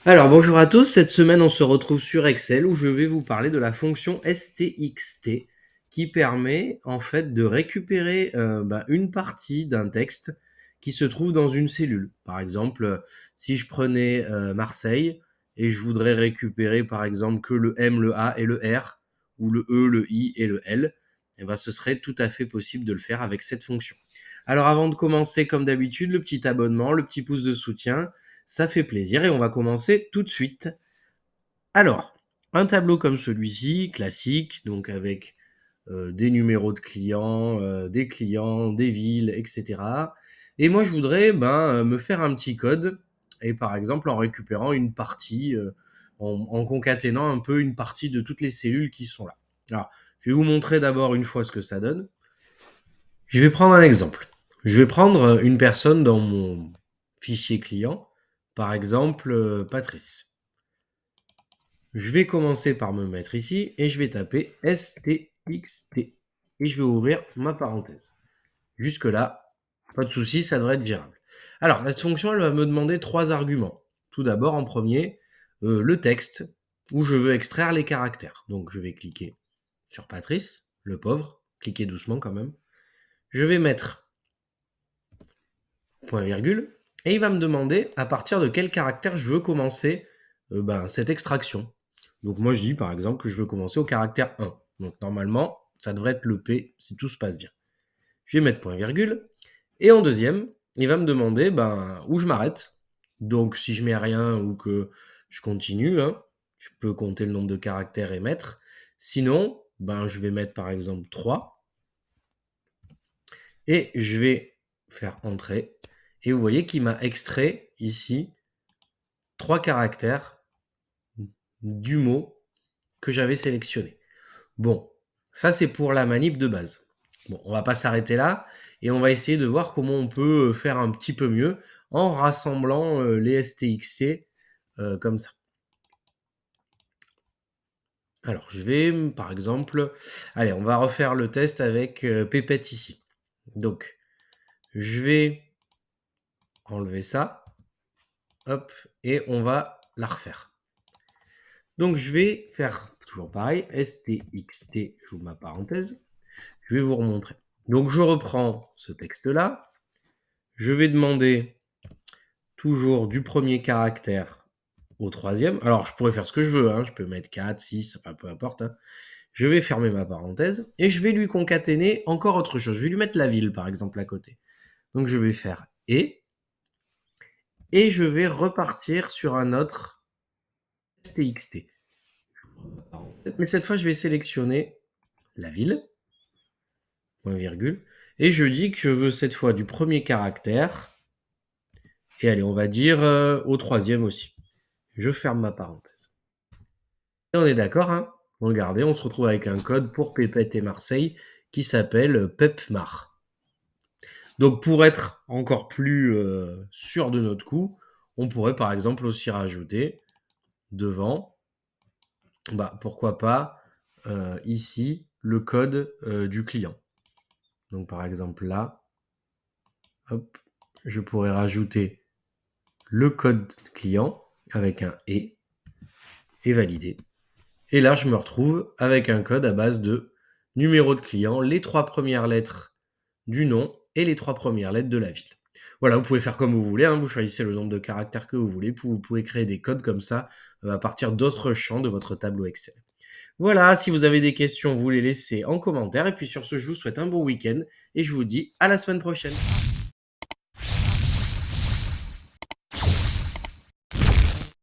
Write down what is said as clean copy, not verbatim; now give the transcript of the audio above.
Alors bonjour à tous, cette semaine on se retrouve sur Excel où je vais vous parler de la fonction stxt qui permet en fait de récupérer une partie d'un texte qui se trouve dans une cellule. Par exemple, si je prenais Marseille et je voudrais récupérer par exemple que le M, le A et le R, ou le E, le I et le L, eh ben, ce serait tout à fait possible de le faire avec cette fonction. Alors avant de commencer, comme d'habitude, le petit abonnement, le petit pouce de soutien, ça fait plaisir et on va commencer tout de suite. Alors, un tableau comme celui-ci, classique, donc avec des numéros de clients, des villes, etc. Et moi, je voudrais me faire un petit code, et par exemple en récupérant une partie, en concaténant un peu une partie de toutes les cellules qui sont là. Alors, je vais vous montrer d'abord une fois ce que ça donne. Je vais prendre un exemple. Je vais prendre une personne dans mon fichier client, par exemple Patrice. Je vais commencer par me mettre ici et je vais taper stxt et je vais ouvrir ma parenthèse. Jusque là, pas de souci, ça devrait être gérable. Alors, cette fonction, elle va me demander trois arguments. Tout d'abord, en premier, le texte où je veux extraire les caractères. Donc, je vais cliquer sur Patrice, le pauvre. Cliquez doucement quand même. Je vais mettre point virgule et il va me demander à partir de quel caractère je veux commencer cette extraction. Donc moi je dis par exemple que je veux commencer au caractère 1. Donc normalement ça devrait être le P si tout se passe bien. Je vais mettre point virgule et en deuxième il va me demander où je m'arrête. Donc si je mets rien ou que je continue, je peux compter le nombre de caractères et mettre. Sinon je vais mettre par exemple 3 et je vais faire entrer. Et vous voyez qu'il m'a extrait ici 3 caractères du mot que j'avais sélectionné. Bon, ça c'est pour la manip de base. Bon, on va pas s'arrêter là et on va essayer de voir comment on peut faire un petit peu mieux en rassemblant les stxt comme ça. Alors, je vais, par exemple, allez, on va refaire le test avec Pépette ici. Donc, je vais enlever ça, hop, et on va la refaire. Donc, je vais faire toujours pareil, stxt, j'ouvre ma parenthèse, je vais vous remontrer. Donc, je reprends ce texte-là, je vais demander toujours du premier caractère au troisième. Alors, je pourrais faire ce que je veux, je peux mettre 4, 6, enfin, peu importe. Je vais fermer ma parenthèse et je vais lui concaténer encore autre chose. Je vais lui mettre la ville, par exemple, à côté. Donc, je vais faire et je vais repartir sur un autre stxt. Mais cette fois, je vais sélectionner la ville, point virgule, et je dis que je veux cette fois du premier caractère, et allez, on va dire au troisième aussi. Je ferme ma parenthèse. Et on est d'accord, regardez, on se retrouve avec un code pour Pépette et Marseille qui s'appelle PepMar. Donc pour être encore plus sûr de notre coup, on pourrait par exemple aussi rajouter devant, pourquoi pas, ici, le code du client. Donc par exemple là, hop, je pourrais rajouter le code client avec un et valider. Et là, je me retrouve avec un code à base de numéro de client, les 3 premières lettres du nom et les 3 premières lettres de la ville. Voilà, vous pouvez faire comme vous voulez, vous choisissez le nombre de caractères que vous voulez, puis vous pouvez créer des codes comme ça à partir d'autres champs de votre tableau Excel. Voilà, si vous avez des questions, vous les laissez en commentaire. Et puis sur ce, je vous souhaite un bon week-end et je vous dis à la semaine prochaine.